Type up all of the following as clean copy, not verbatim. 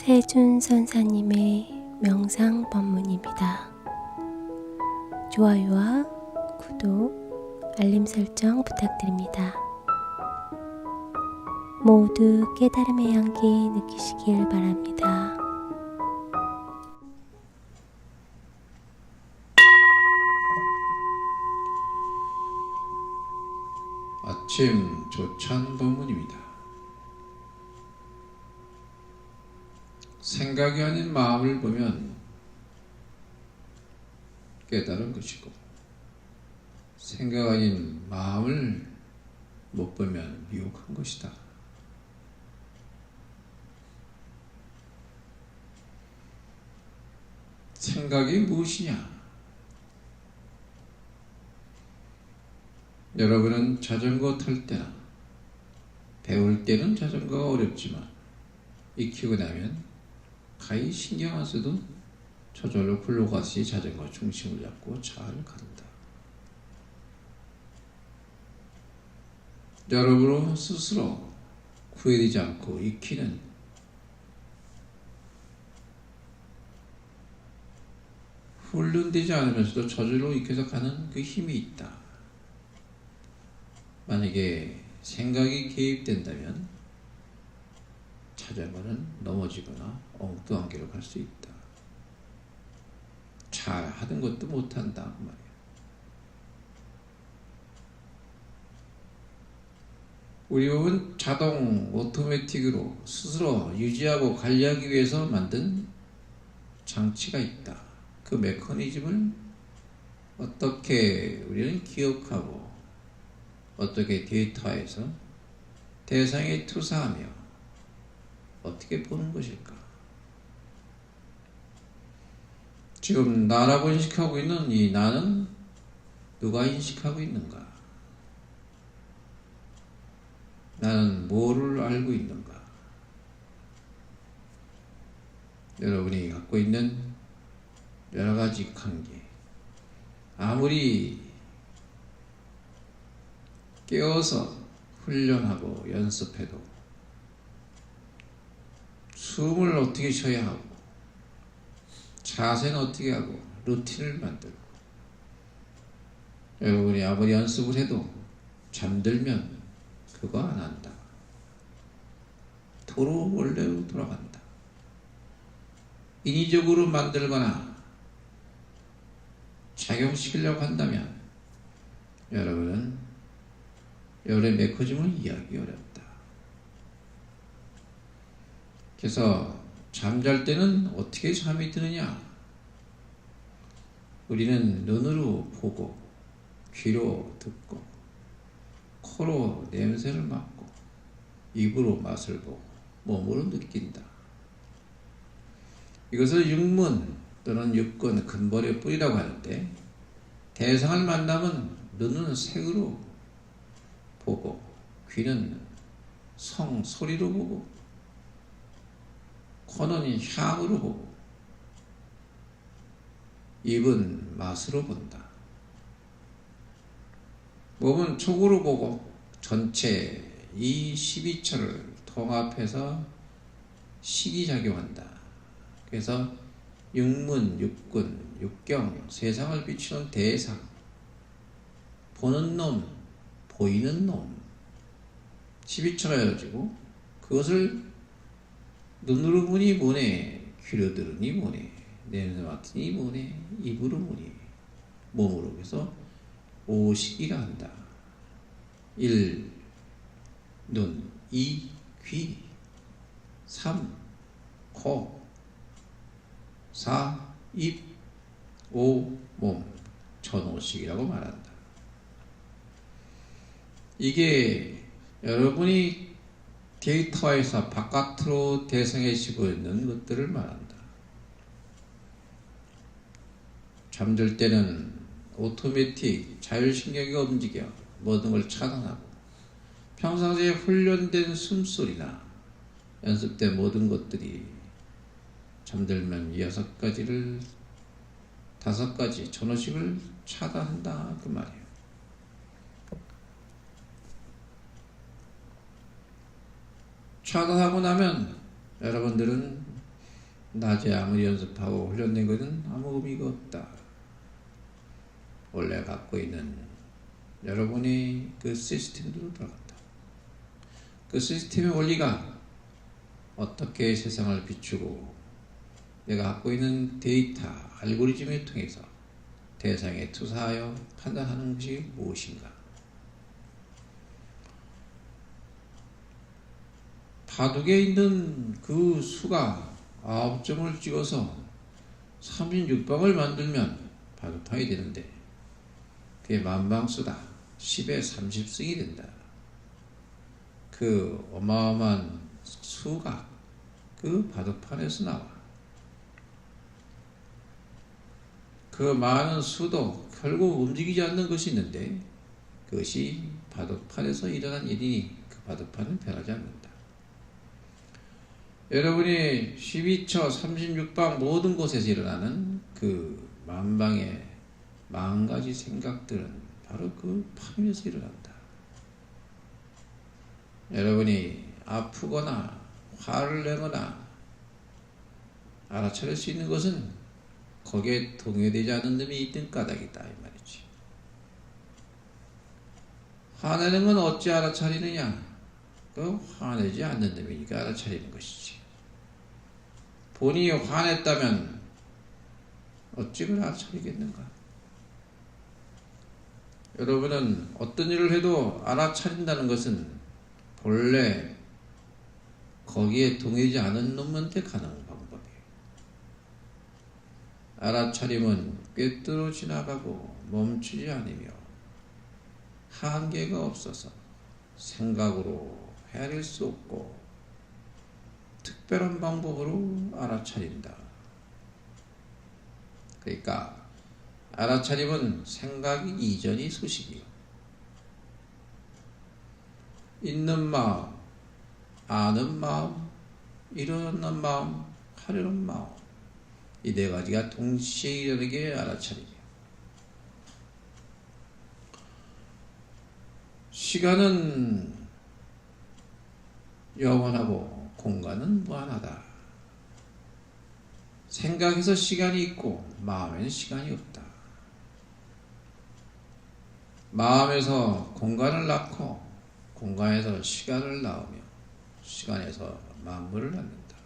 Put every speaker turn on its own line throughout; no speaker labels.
해준 선사님의 명상 법문입니다. 좋아요와 구독, 알림 설정 부탁드립니다. 모두 깨달음의 향기 느끼시길 바랍니다.
아침 조찬 법문입니다. 생각이 아닌 마음을 보면 깨달은 것이고, 생각 아닌 마음을 못 보면 미혹한 것이다. 생각이 무엇이냐? 여러분은 자전거 탈 때나 배울 때는 자전거가 어렵지만 익히고 나면 가히 신경 안 써도 저절로 굴러가시 자전거 중심을 잡고 잘 간다. 여러분 스스로 구애되지 않고 익히는 훈련되지 않으면서도 저절로 익혀서 가는 그 힘이 있다. 만약에 생각이 개입된다면 자전거는 넘어지거나 엉뚱한 길로 갈 수 있다. 잘 하던 것도 못한다 그 말이야. 우리 몸은 자동 오토매틱으로 스스로 유지하고 관리하기 위해서 만든 장치가 있다. 그 메커니즘을 어떻게 우리는 기억하고 어떻게 데이터에서 대상에 투사하며 어떻게 보는 것일까? 지금 나라고 인식하고 있는 이 나는 누가 인식하고 있는가? 나는 뭐를 알고 있는가? 여러분이 갖고 있는 여러 가지 관계, 아무리 깨워서 훈련하고 연습해도 숨을 어떻게 쉬어야 하고 자세는 어떻게 하고 루틴을 만들고, 여러분이 아무리 연습을 해도 잠들면 그거 안 한다. 도로 원래로 돌아간다. 인위적으로 만들거나 작용시키려고 한다면 여러분은 여러분의 메커니즘을 이해하기 어렵다. 그래서 잠잘 때는 어떻게 잠이 드느냐? 우리는 눈으로 보고, 귀로 듣고, 코로 냄새를 맡고, 입으로 맛을 보고, 몸으로 느낀다. 이것을 육문 또는 육근, 근본의 뿌리라고 하는데, 대상을 만나면 눈은 색으로 보고, 귀는 소리로 보고, 코는 향으로 보고, 입은 맛으로 본다. 몸은 촉으로 보고 전체 이 12처를 통합해서 식이작용한다. 그래서 육문, 육근, 육경, 세상을 비추는 대상, 보는 놈, 보이는 놈, 12처가 이어지고, 그것을 눈으로 보니 뭐네, 귀로 들으니 뭐네, 냄새 맡으니 뭐네, 입으로 뭐네, 몸으로. 그래서 오식이라 한다. 1. 눈, 2. 귀, 3. 코, 4. 입, 5. 몸, 전오식이라고 말한다. 이게 여러분이 데이터에서 바깥으로 대상해지고 있는 것들을 말한다. 잠들 때는 오토매틱, 자율신경이 움직여 모든 걸 차단하고, 평상시에 훈련된 숨소리나 연습된 모든 것들이 잠들면 6가지를 5가지 전오식을 차단한다 그 말이에요. 차단하고 나면 여러분들은 낮에 아무리 연습하고 훈련된 것은 아무 의미가 없다. 원래 갖고 있는 여러분이 그 시스템으로 돌아간다. 그 시스템의 원리가 어떻게 세상을 비추고 내가 갖고 있는 데이터, 알고리즘을 통해서 대상에 투사하여 판단하는 것이 무엇인가? 바둑에 있는 그 수가 9점을 찍어서 36방을 만들면 바둑판이 되는데 그게 만방수다. 10에 30승이 된다. 그 어마어마한 수가 그 바둑판에서 나와. 그 많은 수도 결국 움직이지 않는 것이 있는데 그것이 바둑판에서 일어난 일이니 그 바둑판은 변하지 않는다. 여러분이 12처 36방 모든 곳에서 일어나는 그 만방의 만가지 생각들은 바로 그 판에서 일어난다. 여러분이 아프거나 화를 내거나 알아차릴 수 있는 것은 거기에 동요되지 않은 놈이 있던 까닭이다 이 말이지. 화내는 건 어찌 알아차리느냐? 그 화내지 않는 놈이니까 알아차리는 것이지. 본인이 화냈다면 어찌 그걸 알아차리겠는가? 여러분은 어떤 일을 해도 알아차린다는 것은 본래 거기에 동의하지 않은 놈한테 가는 방법이에요. 알아차림은 꿰뚫어 지나가고 멈추지 않으며 한계가 없어서 생각으로 헤아릴 수 없고 특별한 방법으로 알아차린다. 그러니까 알아차림은 생각이 이전이 소식이요. 있는 마음, 아는 마음, 일어나는 마음, 하려는 마음, 이 네 가지가 동시에 일어나게 알아차리며 시간은 영원하고 공간은 무한하다. 생각에서 시간이 있고 마음에는 시간이 없다. 마음에서 공간을 낳고 공간에서 시간을 낳으며 시간에서 만물을 낳는다.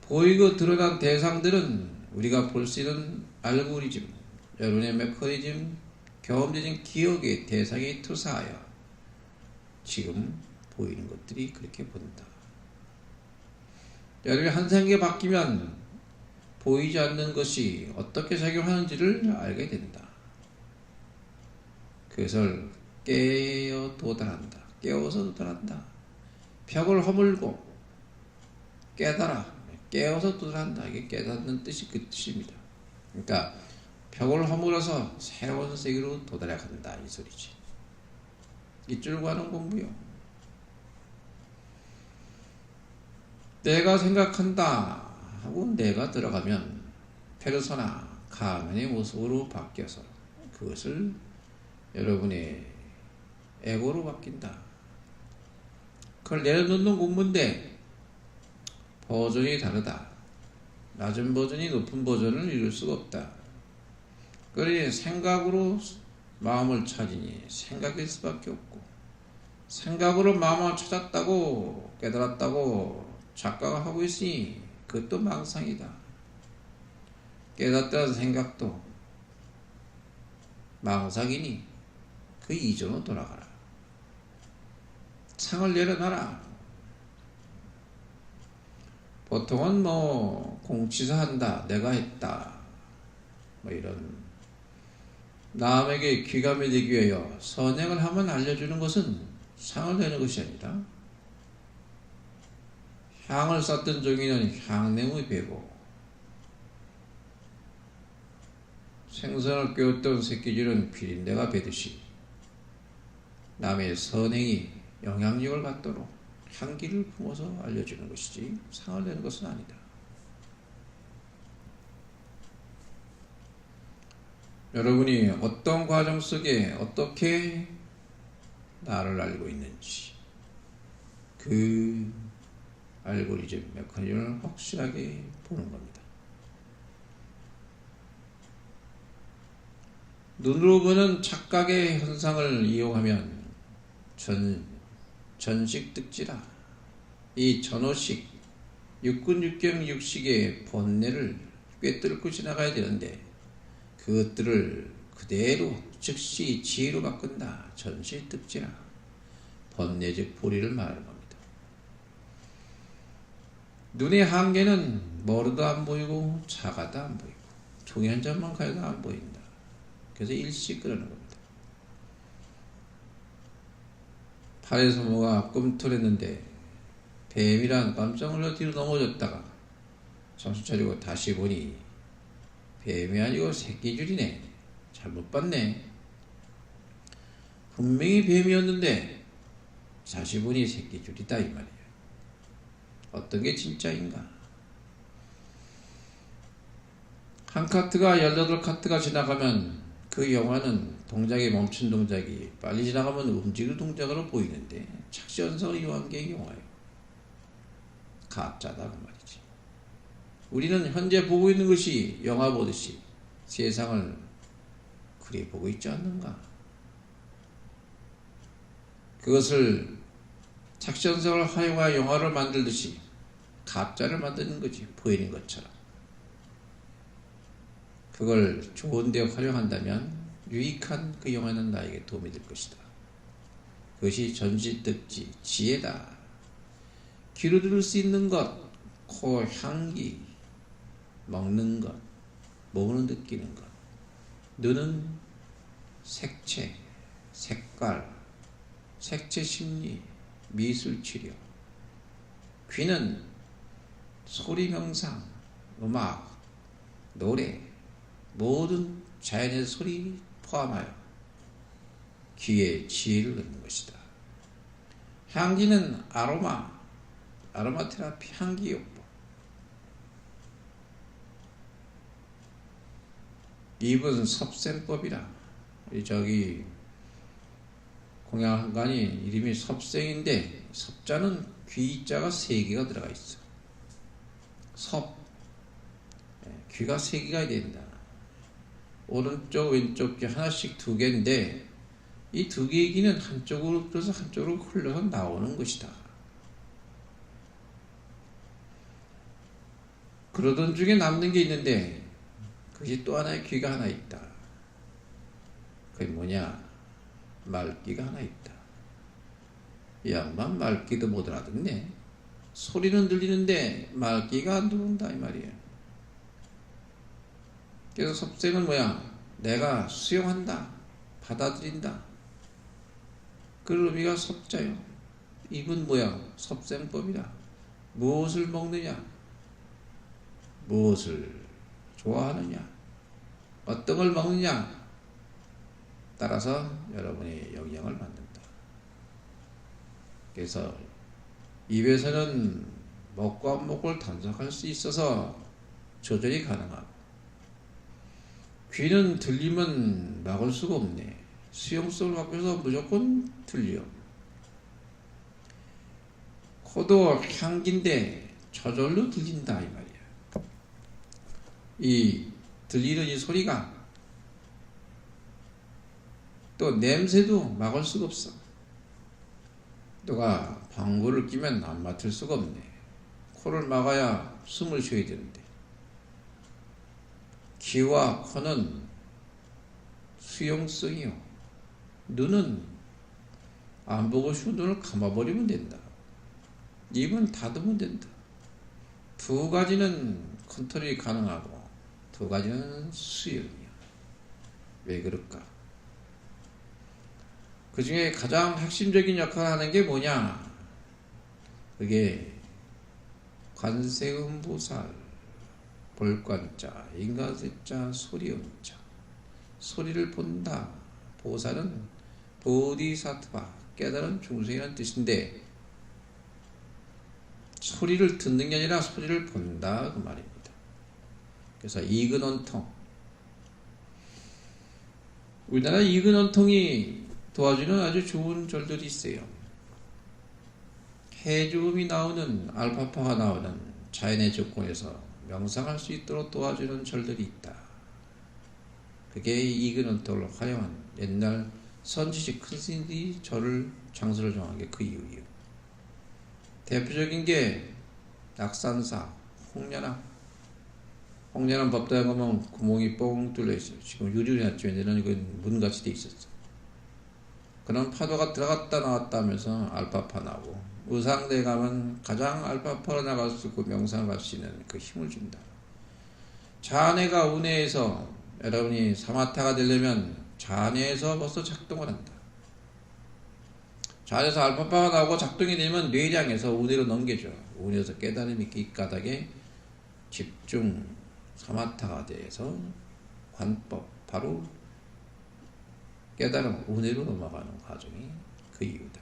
보이고 드러난 대상들은 우리가 볼 수 있는 알고리즘, 여론의 메커니즘, 경험적인 기억의 대상에 투사하여 지금 보이는 것들이 그렇게 본다. 여러분이 한 생각이 바뀌면 보이지 않는 것이 어떻게 작용하는지를 알게 된다. 그것을 깨어 도달한다. 깨워서 도달한다. 벽을 허물고 깨달아. 깨워서 도달한다. 이게 깨닫는 뜻이 그 뜻입니다. 그러니까 벽을 허물어서 새로운 세계로 도달해 간다 이 소리지. 이쪽으로 가는 공부요. 내가 생각한다 하고 내가 들어가면 페르소나 가면의 모습으로 바뀌어서 그것을 여러분의 에고로 바뀐다. 그걸 내려놓는 공부인데 버전이 다르다. 낮은 버전이 높은 버전을 이룰 수가 없다. 그러니 생각으로 마음을 찾으니 생각일 수밖에 없고 생각으로 마음을 찾았다고 깨달았다고 작가가 하고 있으니 그것도 망상이다. 깨닫다는 생각도 망상이니 그 이전으로 돌아가라. 상을 내려놔라. 보통은 뭐 공치사 한다, 내가 했다, 뭐 이런 남에게 귀감이 되기 위하여 선행을 하면 알려주는 것은 상을 내는 것이 아니라 향을 쌓던 종이는 향냄의 배고 생선을 깨웠던 새끼줄은 비린내가 배듯이 남의 선행이 영향력을 갖도록 향기를 품어서 알려주는 것이지 상을 내는 것은 아니다. 여러분이 어떤 과정 속에 어떻게 나를 알고 있는지 그 알고리즘 메커니즘을 확실하게 보는 겁니다. 눈으로 보는 착각의 현상을 이용하면 전식득지라 이 전호식 육군육경 육식의 본내를 꿰뚫고 지나가야 되는데 그것들을 그대로 즉시 지혜로 바꾼다. 전식득지라 본내적 보리를 말하는 겁니다. 눈의 한계는 멀어도 안 보이고 작아도 안 보이고 종이 한 점만 가도 안 보인다. 그래서 일시 그러는 겁니다. 팔에서 뭐가 꿈틀했는데 뱀이란 깜짝 놀라 뒤로 넘어졌다가 정신 차리고 다시 보니 뱀이 아니고 새끼줄이네. 잘못 봤네. 분명히 뱀이었는데 다시 보니 새끼줄이다 이 말이에요. 어떤 게 진짜인가? 한 카트가 18카트가 지나가면 그 영화는 동작이 멈춘 동작이 빨리 지나가면 움직이는 동작으로 보이는데 착시현상을 이용한 게 영화예요. 가짜다 그 말이지. 우리는 현재 보고 있는 것이 영화 보듯이 세상을 그리 보고 있지 않는가? 그것을 착시현상을 활용하여 영화를 만들듯이 가짜를 만드는 거지. 보이는 것처럼. 그걸 좋은 데 활용한다면 유익한 그 영화는 나에게 도움이 될 것이다. 그것이 전지득지 지혜다. 귀로 들을 수 있는 것, 코 향기, 먹는 것, 몸으로 느끼는 것, 눈은 색채, 색깔, 색채 심리, 미술 치료, 귀는 소리 명상, 음악, 노래, 모든 자연의 소리 포함하여 귀에 지혜를 넣는 것이다. 향기는 아로마 테라피 향기요법. 입은 섭생법이라. 저기 공양한간이 이름이 섭생인데 섭자는 귀자가 3개가 들어가 있어. 귀가 3개가 된다. 오른쪽 왼쪽 귀 하나씩 2개인데 이 2개의 귀는 한쪽으로 들어서 한쪽으로 흘러서 나오는 것이다. 그러던 중에 남는 게 있는데 그것이 또 하나의 귀가 하나 있다. 그게 뭐냐? 말귀가 하나 있다. 이 양반 말귀도 못 알아듣네. 소리는 들리는데 말귀가 안 들어온다 이 말이에요. 그래서 섭생은 뭐야? 내가 수용한다. 받아들인다. 그 의미가 섭자요. 입은 뭐야? 섭생법이다. 무엇을 먹느냐? 무엇을 좋아하느냐? 어떤 걸 먹느냐? 따라서 여러분의 영향을 받는다. 그래서 입에서는 먹고 안 먹고를 단속할 수 있어서 조절이 가능하고 귀는 들리면 막을 수가 없네. 수용성을 갖고 있어서 무조건 들려. 코도 향기인데 저절로 들린다 이 말이야. 이 들리는 이 소리가 또 냄새도 막을 수가 없어. 누가 방구를 끼면 안 맡을 수가 없네. 코를 막아야 숨을 쉬어야 되는데 귀와 코는 수용성이요. 눈은 안 보고 싶은 눈을 감아버리면 된다. 입은 닫으면 된다. 2가지는 컨트롤이 가능하고 2가지는 수용이야. 왜 그럴까? 그 중에 가장 핵심적인 역할을 하는 게 뭐냐? 그게 관세음보살, 볼관자, 인간세자, 소리음자. 소리를 본다. 보살은 보디사트바, 깨달은 중생이라는 뜻인데 소리를 듣는 게 아니라 소리를 본다 그 말입니다. 그래서 이근원통, 우리나라 이근원통이 도와주는 아주 좋은 절들이 있어요. 해조음이 나오는 알파파가 나오는 자연의 조건에서 명상할 수 있도록 도와주는 절들이 있다. 그게 이근원통을 활용한 옛날 선지식 큰 스님들이 절을 장소를 정한 게 그 이유예요. 대표적인 게 낙산사, 홍련암. 홍련암 법당에 가면 구멍이 뻥 뚫려 있어요. 지금 유리로 해놨죠. 옛날에는 이건 문같이 돼 있었어. 그런 파도가 들어갔다 나왔다 하면서 알파파 나오고, 의상대에 가면 가장 알파파로 나갈 수 있고 명상을 할 수 있는 그 힘을 준다. 자뇌가 운해에서 여러분이 사마타가 되려면 자뇌에서 벌써 작동을 한다. 자뇌에서 알파파가 나오고 작동이 되면 뇌량에서 운해로 넘겨줘. 운해에서 깨달음이 이 까닭에 집중 사마타가 돼서 관법, 바로 깨달음 운해로 넘어가는 과정이 그 이유다.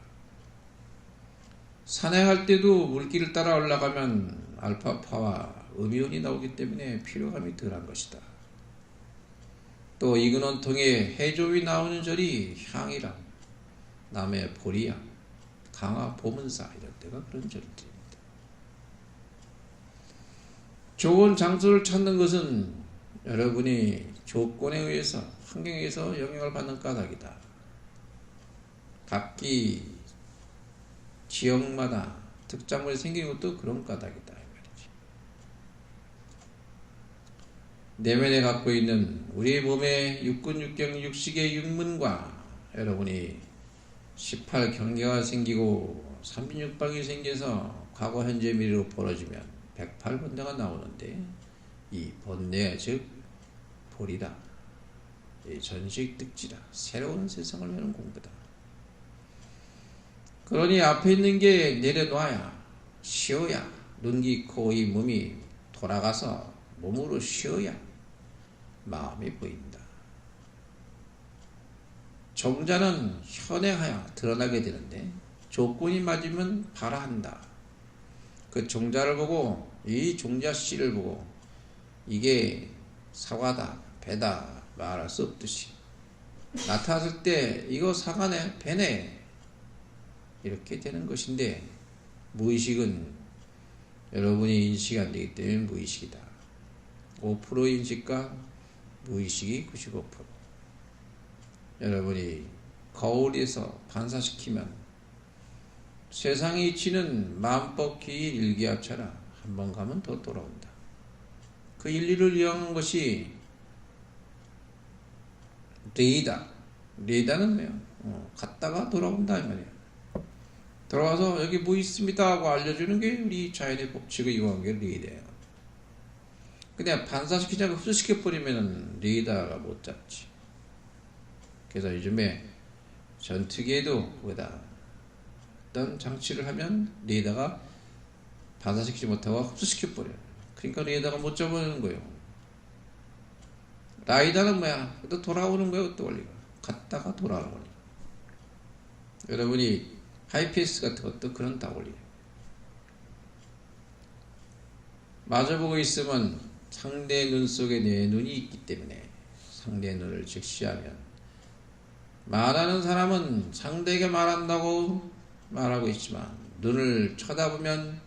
산행할 때도 물길을 따라 올라가면 알파파와 음이온이 나오기 때문에 피로감이 덜한 것이다. 또 이근원통에 해조이 나오는 절이 향이랑 남해 보리양, 강화 보문사 이런 데가 그런 절들입니다. 좋은 장소를 찾는 것은 여러분이 조건에 의해서 환경에 의해서 영향을 받는 까닭이다. 각기 지역마다 특장물이 생기는 것도 그런 까닭이다. 내면에 갖고 있는 우리 몸의 육군, 육경, 육식의 육문과 여러분이 18경계가 생기고 36방이 생겨서 과거, 현재, 미래로 벌어지면 108번뇌가 나오는데 이 번뇌 즉 볼이다. 이 전식득지다. 새로운 세상을 여는 공부다. 그러니 앞에 있는 게 내려놔야 쉬어야 눈, 귀, 코, 이 몸이 돌아가서 몸으로 쉬어야 마음이 보인다. 종자는 현행하여 드러나게 되는데 조건이 맞으면 발화한다. 그 종자를 보고 이 종자 씨를 보고 이게 사과다, 배다 말할 수 없듯이 나타났을 때 이거 사과네, 배네 이렇게 되는 것인데 무의식은 여러분이 인식이 안 되기 때문에 무의식이다. 5% 인식과 무의식이 95%. 여러분이 거울에서 반사시키면 세상의 이치는 만법기일 일기합차라. 한번 가면 더 돌아온다. 그 인리를 이용한 것이 레이다. 레이다는 뭐예요? 갔다가 돌아온다 이 말이에요. 돌아와서 여기 뭐 있습니다 하고 알려주는 게 우리 자연의 법칙을 이용한 게 레이다예요. 그냥 반사시키자고 흡수시켜버리면 레이다가 못 잡지. 그래서 요즘에 전투기에도 거기다 어떤 장치를 하면 레이다가 반사시키지 못하고 흡수시켜버려요. 그러니까 레이다가 못 잡아내는 거예요. 라이다는 뭐야? 또 돌아오는 거예요. 또 원리가 갔다가 돌아오는 거예요. 여러분이 하이패스 같은 것도 그런 다 원리예요. 마주보고 있으면 상대 눈 속에 내 눈이 있기 때문에 상대 눈을 직시하면 말하는 사람은 상대에게 말한다고 말하고 있지만 눈을 쳐다보면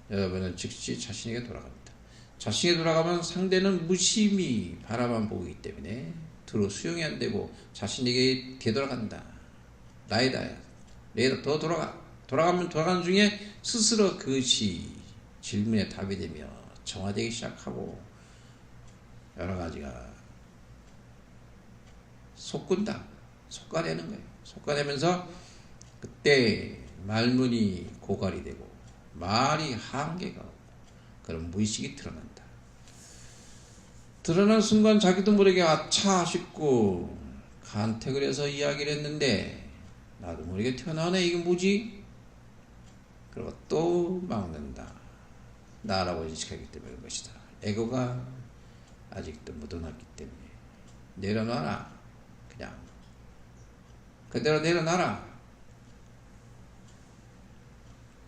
여러분은 즉시 자신에게 돌아갑니다. 자신에게 돌아가면 상대는 무심히 바라만 보기 때문에 두루 수용이 안 되고 자신에게 되돌아간다. 라이다야. 레이다 더 돌아가. 돌아가면 돌아가는 중에 스스로 그것이 질문에 답이 되며 정화되기 시작하고 여러 가지가 솟군다. 솎아내는 거예요. 솎아내면서 그때 말문이 고갈이 되고 말이 한계가 오고 그런 무의식이 드러난다. 드러난 순간 자기도 모르게 아차 싶고 간택을 해서 이야기를 했는데 나도 모르게 튀어나오네. 이게 뭐지? 그리고 또 막는다. 나라고 인식하기 때문에 그런 것이다. 에고가 아직도 묻어났기 때문에 내려놔라. 그냥 그대로 내려놔라.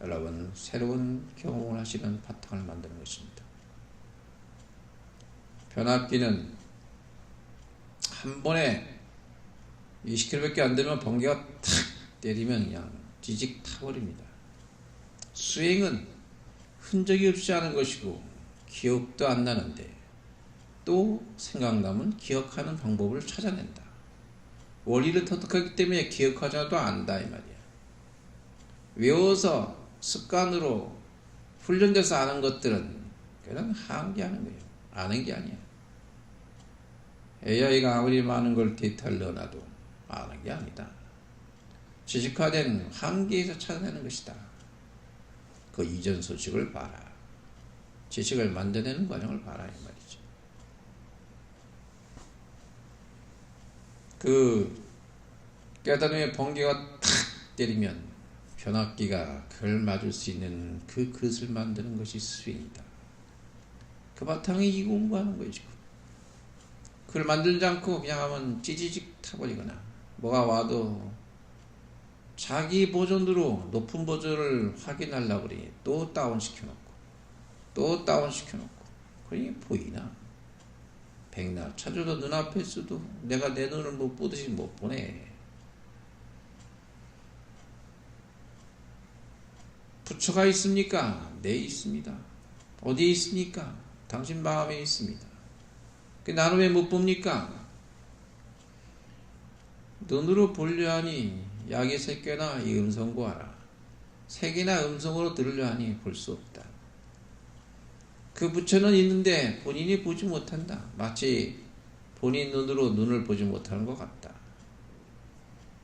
여러분 새로운 경험을 하시는 바탕을 만드는 것입니다. 변압기는 한 번에 20km밖에 안 되면 번개가 탁 때리면 그냥 지직 타버립니다. 수행은 흔적이 없이 하는 것이고 기억도 안 나는데 또 생각나면 기억하는 방법을 찾아낸다. 원리를 터득하기 때문에 기억하자도 안다 이 말이야. 외워서 습관으로 훈련돼서 아는 것들은 그냥 한계하는 거예요. 아는 게 아니야. AI가 아무리 많은 걸 데이터를 넣어놔도 아는 게 아니다. 지식화된 한계에서 찾아내는 것이다. 그 이전 소식을 봐라. 지식을 만들어내는 과정을 봐라 이 말이죠. 그 깨달음의 번개가 탁 때리면 변압기가 그걸 맞을 수 있는 그 그릇을 만드는 것이 수행이다. 그 바탕에 이 공부하는 거지. 그걸 만들지 않고 그냥 하면 찌지직 타버리거나 뭐가 와도 자기 버전으로 높은 버전을 확인하려고 그러니 또 다운시켜놓고 또 다운시켜놓고 그러니 보이나? 백날 찾아도 눈앞에 있어도 내가 내 눈을 못 보듯이 못 보네. 부처가 있습니까? 네, 있습니다. 어디에 있습니까? 당신 마음에 있습니다. 나는 왜 못 봅니까? 눈으로 보려 하니 약의 새끼나 이 음성고하라. 색이나 음성으로 들으려 하니 볼 수 없다. 그 부처는 있는데 본인이 보지 못한다. 마치 본인 눈으로 눈을 보지 못하는 것 같다.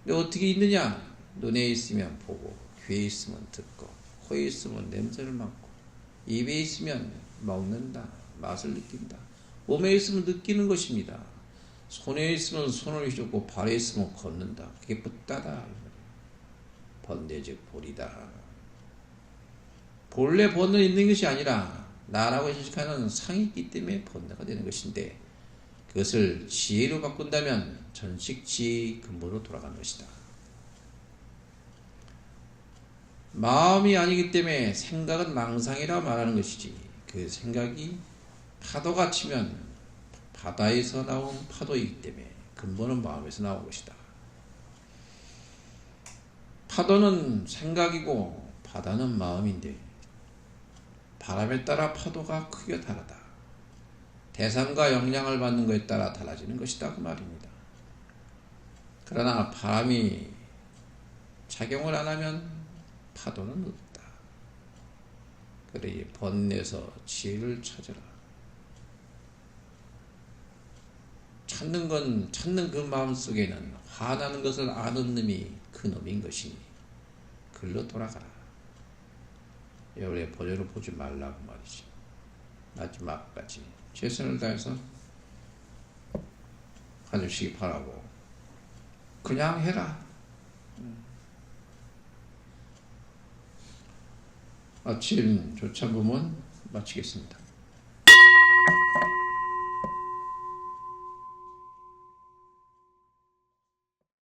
근데 어떻게 있느냐? 눈에 있으면 보고, 귀에 있으면 듣고, 코에 있으면 냄새를 맡고, 입에 있으면 먹는다. 맛을 느낀다. 몸에 있으면 느끼는 것입니다. 손에 있으면 손을 휘젓고 발에 있으면 걷는다. 그게 붓다다. 번뇌즉 볼이다. 본래 번뇌 있는 것이 아니라 나라고 인식하는 상이 있기 때문에 번뇌가 되는 것인데 그것을 지혜로 바꾼다면 전식지의 근본으로 돌아가는 것이다. 마음이 아니기 때문에 생각은 망상이라 말하는 것이지 그 생각이 파도가 치면 바다에서 나온 파도이기 때문에 근본은 마음에서 나온 것이다. 파도는 생각이고 바다는 마음인데 바람에 따라 파도가 크게 다르다. 대상과 영향을 받는 것에 따라 달라지는 것이다 그 말입니다. 그러나 바람이 작용을 안 하면 파도는 없다. 그러니 번뇌에서 지혜를 찾으라. 찾는 그 마음속에는 화나는 것을 아는 놈이 그 놈인 것이니 글로 돌아가라. 여러분의 번뇌를 보지 말라고 말이지. 마지막까지 최선을 다해서 가주시기 바라고. 그냥 해라. 아침 조차 부문 마치겠습니다.